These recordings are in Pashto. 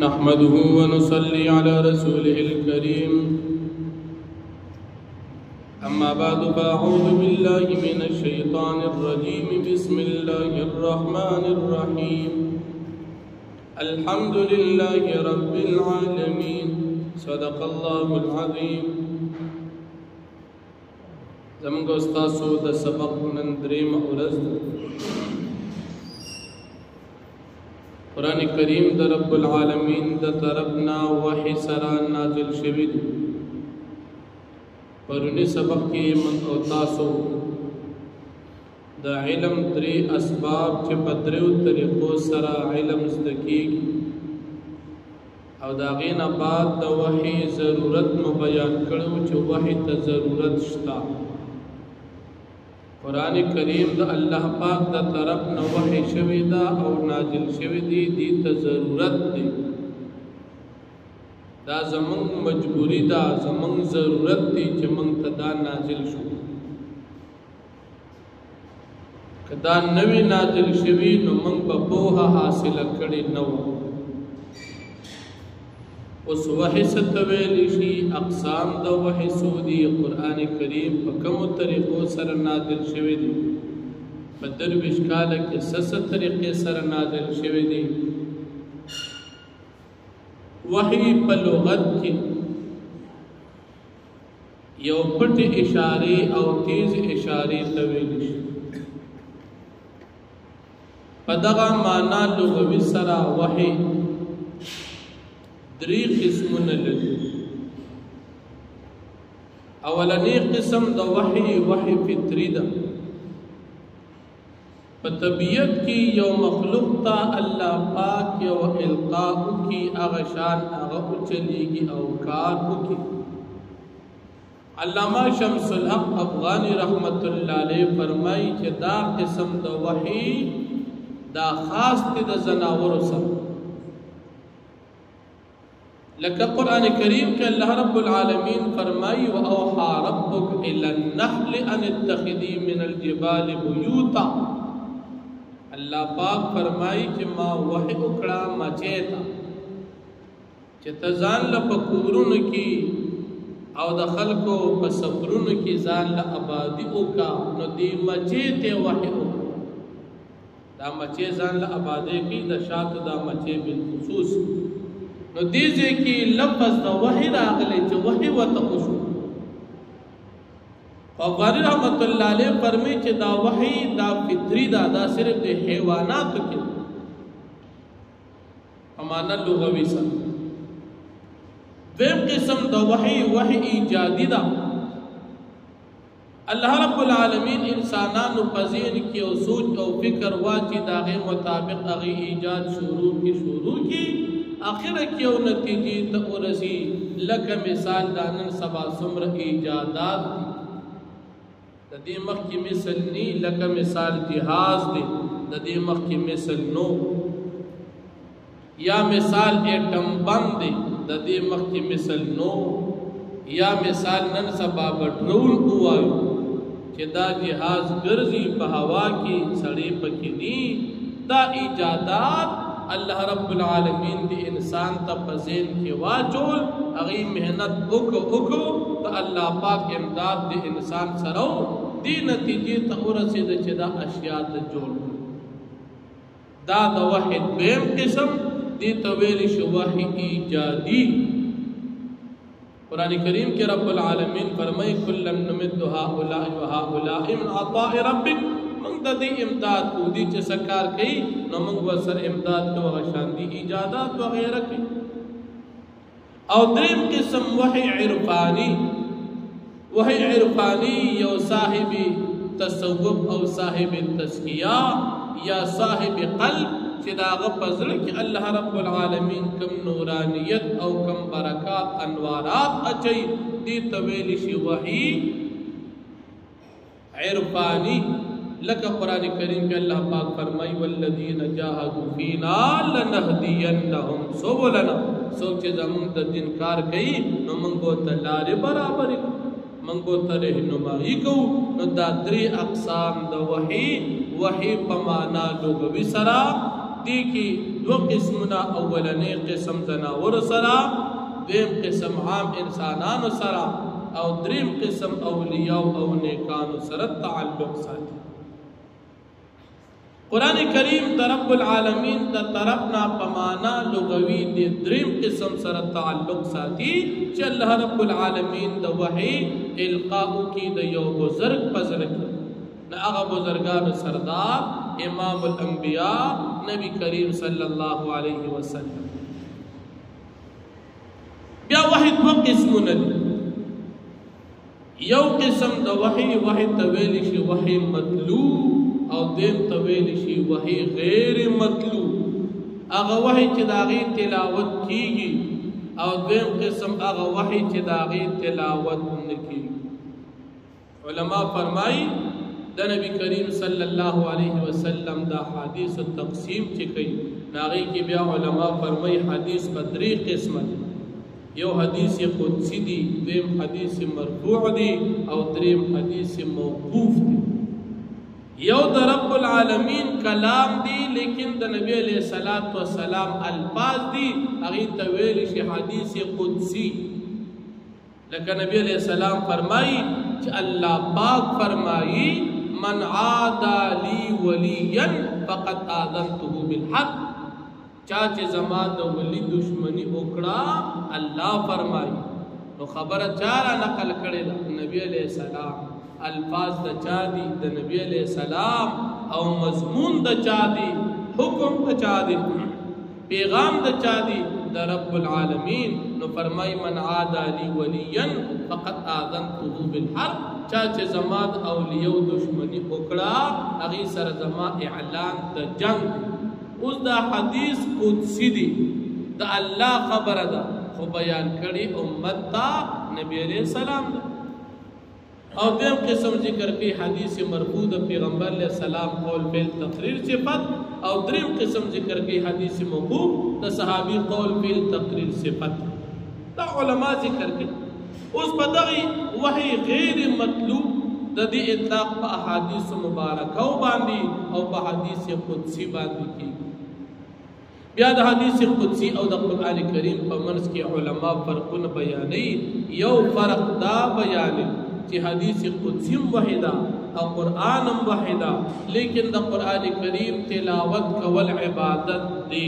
نحمده ونصلي على رسوله الكريم أما بعد فأعوذ بالله من الشيطان الرجيم بسم الله الرحمن الرحيم الحمد لله رب العالمين صدق الله العظيم. زمونږ استاسو د سبق نن درېمه ورځ قرآن کریم د رب العالمین د طرفنا وحی سره نازل شوی دی. پرونی سبق کې موږ او تاسو د علم درې اسباب چې په دریو طریقو سره علم زده کېږي او د هغې نه بعد د وحی ضرورت مو بیان کړو چې وحی ته ضرورت شته. قرآن کریم د الله پاک د طرف نه وحی شوی دا او نازل شوی دی، دی ته ضرورت دی. دا زمونږ مجبوری دا، زمونږ ضرورت دی چې موږ ته دا نازل شو. که دا نوی نازل شوی نو موږ به پوهه حاصله کړې نه وه. اوس وحی څه ته ویلی شي، اقسام د وحی څو دي، قرآن کریم په کومو طریقو سره نازل شوی دی، په 23 کاله کې څه طریقې سره نازل شوی دی. وحی په لغت کې یو پټې اشارې او تیز اشارې ته ویلی شي. په دغه معنا لغوي سره وحی درې قسمونه لري. اولنی قسم د وحی فطری ده. په طبیعت کې یو مخلوق ته الله پاک یو القا وکړي، هغه شان هغه وچلیږي او کار وکړي. علامه شمس الحق افغانی رحمت الله علیه فرمایي چې دا قسم د وحی دا خاص دی د زناورو سره. لکه قرآن کریم کې الله رب العالمین فرمائی وَأَوْحَى رَبُّكَ إِلَى النَّحْلِ أَنِ اتَّخِذِي مِنَ الْجِبَالِ بُيُوتًا. اللہ پاک فرمائی کہ ما وحی اکڑا مچے تا کہ تزان لپکورون کی او د خلقو په سفرون کی ځان له آبادی وکا نو دی مچې ته وحی وکړه. دا مچې ځان له آبادی کی د شاته دا مچې بالخصوص نو دیزه کی لفظ دا وحی راغلی چې وحی ورته وشو. افغانی رحمت الله علیه فرمایي چې دا وحی دا فطری دا صرف د حیواناتو کې امانه لغوي سره. دویم قسم دا وحی ایجادی دا. الله رب العالمین انسانانو په ذهن کې او سوچ او فکر واچي دا غي مطابق هغه ایجاد شروع کی آخر کیو نتیجی تا ورسی. لکه مثال دانن سبا سمر ایجادات دا دی مخ کی مثل نی، لکه مثال جہاز دی دا دی مخ کی مثل نو، یا مثال ایٹم بم دی دا دی مخ کی مثل نو، یا مثال نن سبا بٹرول اوائیو چی دا جہاز گرزی پا ہوا کی سڑی پکنی. دا ایجادات اللہ رب العالمین دی انسان تا پزین کی واجول اغی محنت اکو تو اللہ پاک امداد دی انسان سرو دی نتیجی تا ارسی دا چدا اشیاء تا جوڑ. دا وحی دویم قسم دی طویلی شو وحی ایجادی. قرآن کریم کے رب العالمین فرمائی کلن نمد هؤلاء وهؤلاء من عطاء ربک. منگ دا دی امداد کو دی چه سکار کئی نو منگ وصر امداد کو غشان دی ایجادات وغیرہ کی. او دریم قسم وحی عرفانی. وحی عرفانی یو صاحب تصوف او صاحب تزکیہ یا صاحب قلب چه دا غپزر کی اللہ رب العالمین کم نورانیت او کم برکات انوارات اچھئی دی طویلی شی وحی عرفانی. لکه قرآن کریم کے اللہ پاک فرمائی والذین جاہدوا فینا لنہدینہم سبلنا. سوچ زمون د دین کار کئی نو منگو تلار برابر منگو ترہنمائی کو. نو دا دری اقسام دا وحی پمانا لغوی سرا دی کی دو قسمنا اولنی قسم زناور سرا دیم قسم عام انسانانو سرا او دریم قسم اولیاء او نیکانو سرا تعلق ساتي قرآن کریم دا رب العالمین دا طرفنا پمانا لغوی دی دریم قسم سر تعلق ساتي چې اللہ رب العالمین دا وحی القاؤ کی دا یو بزرگ پزرگ نا اغا بزرگان سردار امام الانبیاء نبی کریم صلی اللہ علیہ وسلم بیا وحی دو قسمون یو قسم دا وحی طویل شی وحی مطلوب او دیم طویل شی وحی غیر مطلوب اغا وحی چی داغی تلاوت کیگی او دیم قسم اغا وحی چی داغی تلاوت نکی علماء فرمائی دا نبی کریم صلی اللہ علیہ وسلم دا حدیث تقسیم چکی ناغی کی بیا علماء فرمائی حدیث بدری قسمت یو حدیث قدسی دی دیم حدیث مرفوع دی او دریم حدیث موقوف دی یو دا رب العالمین کلام دی لیکن دا نبی علیہ السلام الفاظ دی اغی طویل شی حدیث قدسی لیکن نبی علیہ السلام فرمائی کہ اللہ پاک فرمائی من عادا لی ولیا فقد آذنته بالحق چاچے زمان دا ولی دشمنی اکڑا اللہ فرمائی نو خبر چارا نقل کرے دا نبی علیہ السلام الفاظ دا چا دی دا نبی علیہ السلام او مضمون دا چا دی حکم دا چا دی پیغام دا چا دی دا رب العالمین نو فرمائی من عادا لی ولیا فقد آذنته بالحرب چاچے زمان اولیو دشمنی اکڑا اغی سر زمان اعلان دا جنگ اس دا حدیث قدسی دی دا اللہ خبر دا خو بیان کری امت تا نبی علیہ السلام دا او دیم قسم ذکر کی حدیث مرفوع دا پیغمبر علیہ السلام قول فیل تقریر صفت او دریم قسم ذکر کی حدیث موقوف دا صحابی قول فیل تقریر صفت دا علماء ذکر کی اس بدغی وحی غیر مطلوب دا دی اطلاق پا احادیث مبارکو باندی او پا حدیث قدسی باندی کی بیا دا حدیث قدسی او دا قرآن کریم پا منس کی علماء فرقن بیانی یو فرق دا بیانی چی حدیث قدسیم وحیدہ او قرآنم وحیدہ لیکن دا قرآن کریم تلاوت کول عبادت دی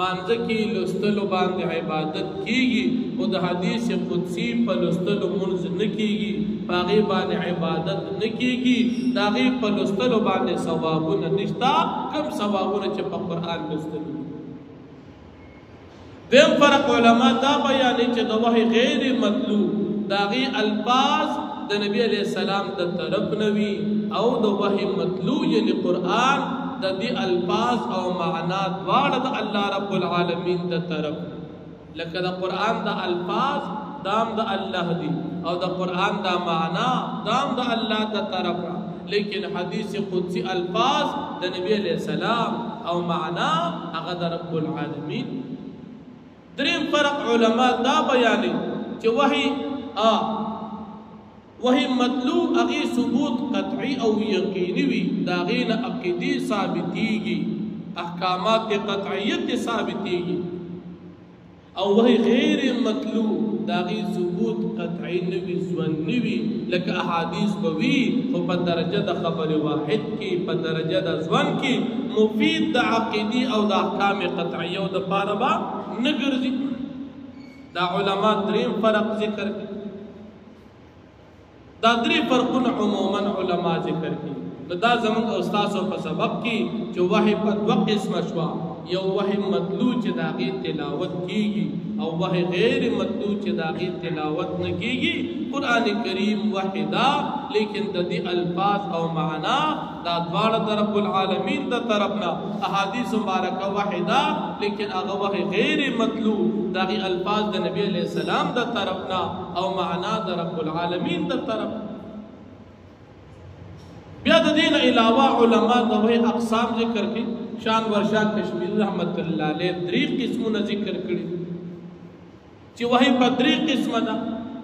مانزکی لستلو باند عبادت کیگی او دا حدیث قدسی پا لستلو منز نکیگی پاغی باند عبادت نکیگی داغی پا لستلو باند ثوابون نشتا کم ثوابون چی پا قرآن لستلو دیم فرق علماء دا بیانی چی دا وحی غیر مطلوب داغی الفاظ دا نبی علیہ السلام دا طرف نوی او دا وحی مطلوب یعنی قرآن دا دی الفاظ او معنات وارد دا اللہ رب العالمین دا طرف لکہ دا قرآن دا الفاظ دام دا اللہ دی او دا قرآن دا معنی دام دا اللہ دا طرف لیکن حدیث قدسی الفاظ دا نبی علیہ السلام او معنی اغا دا رب العالمین دریم فرق علماء دا بیانی کہ وحی مطلوب اغی ثبوت قطعی او یقینی وی داغین عقیدی ثابتی گی احکامات قطعیت ثابتی گی او وحی غیر مطلوب داغی ثبوت قطعی نوی زونی وی لکہ احادیث بوی خو پا درجہ دا خبر واحد کی پا درجہ دا زون کی مفید دا عقیدی او دا احکام قطعی او دا پاربا نگرزی دا علماء دریم فرق ذکر کی دا دری فرقون عموماً علماء ذکر کی دا زمان استاسو پا سبب کی جو وحی پا دو قسم شوا یو وحی مطلوع چی داغی تلاوت کیگی او وحی غیر مطلوع چی داغی تلاوت نکیگی قرآن کریم وحی دا لیکن دا دی الفاظ او معنا دا دوار دا رب العالمین دا طرفنا احادیث مبارکہ وحی دا لیکن اغا وحی غیر مطلوع داغی الفاظ دا نبی علیہ السلام دا طرفنا او معنا دا رب العالمین دا طرفنا بیا دا دین علاوہ علماء دا وحی اقسام ذکر کی شان ورشا کشمیر رحمت اللہ علیہ دری قسمون ذکر کری چی وحی پا دری قسم دا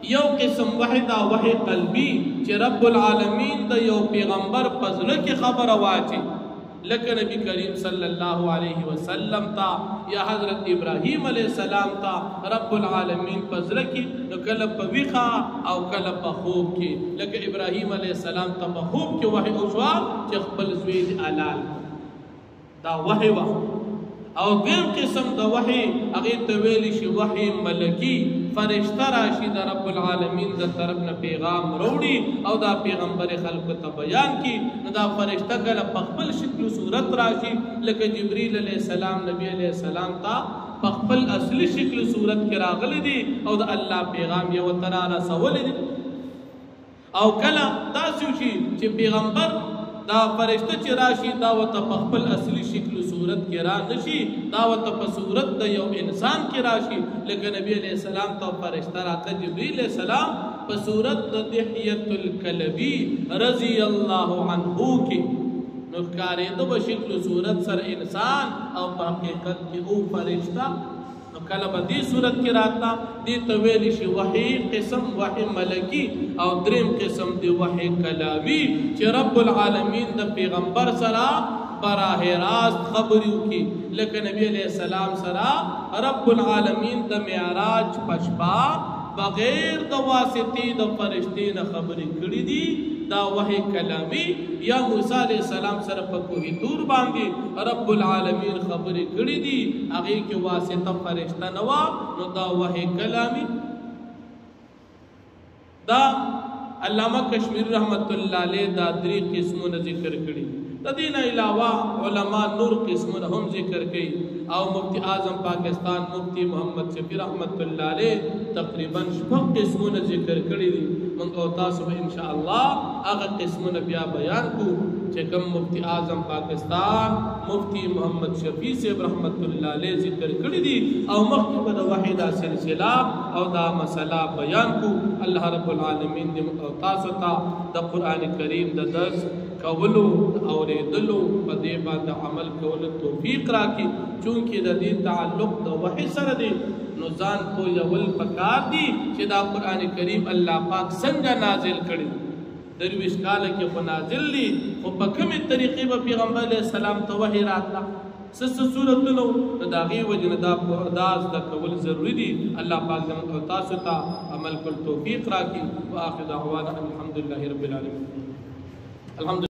یو قسم وحی دا وحی قلبی چی رب العالمین دا یو پیغمبر پزل کی خبر واچی لکه نبی کریم صلی الله علیه وسلم تا یا حضرت ابراہیم علیہ السلام تا رب العالمین پزړه کې نو کله په ویښه او کله په خوب کې لکه ابراہیم علیہ السلام تا په خوب کې وحی وشوه چې خپل زوی دې حلال دا وحی وه او دیم قسم د وحی هغې ته ویلی شي وحی ملکی فرشته راشي د رب العالمین د طرف نه پیغام راوړي او دا پیغمبر خلکو ته بیان کی نو دا فرشته کله په خپل شکل صورت راشي لکه جبریل علیہ السلام نبی علیہ السلام ته په خپل اصلي شکل صورت کې راغلی دي او د الله پیغام یې ورته رارسولی دي او کله داسې شي چې پیغمبر دا فرشته چې راشي دا ورته په خپل اصلي شکل صورت کې را نشي دا ورته په صورت د یو انسان کې راشي لکه نبی علیہ السلام ته فرشته راته جبریل علیہ السلام په صورت د دحیة الکلبی رضی الله عنه کې نو ښکارېده په شکل صورت سره انسان او په حقیقت کې او فرشته نو کله به دې صورت کې راته دې ته ویلی شي وحی قسم وحی ملکی او دریم قسم دی وحی کلامی چې رب العالمین د پیغمبر سره براه راست خبرې وکړي لکه نبی علیہ السلام سره رب العالمین د معراج په شپه بغیر د واسطې د فرشتې نه خبرې کړي دي دا وحی کلامی یا موسی علیہ السلام سره په کوه طور باندې رب العالمین خبرې کړي دي هغې کې واسطه فرشته نه وه نو دا وحی کلامی دا علامہ کشمیری رحمت الله علیه دا درې قسمونه ذکر کړي د دې نه علاوه علما نور قسمونه هم ذکر کړي او مفتی اعظم پاکستان مفتی محمد شفیع رحمت الله علیه تقریبا 6 قسمونه ذکر کړي دي موږ او تاسو به ان شاء الله هغه قسمونه بیا بیان کو چې کوم مفتی اعظم پاکستان مفتی محمد شفیع صاحب رحمت الله علیه ذکر کړي دي او مخکې به د وحی سلسله او دا مسله بیان کو الله رب العالمین دې او تاسو ته د قران کریم د درس کولو اوریدلو په دې باندې عمل کولو توفیق راکړي چونکې د دې تعلق د وحی سره دی نو ځان کو یول پکار دي چې دا قران کریم الله پاک څنګه نازل کړي درویش کاله کې په نازل دي خو په کومې طریقې به پیغمبر علیه السلام ته وحی راتله سس صورتونو دا غي وجنه دا انداز د کول ضروری دي الله پاک دې او تاسو ته عمل کول توفیق راکړي واخر دعوانا الحمدلله رب العالمین الحمد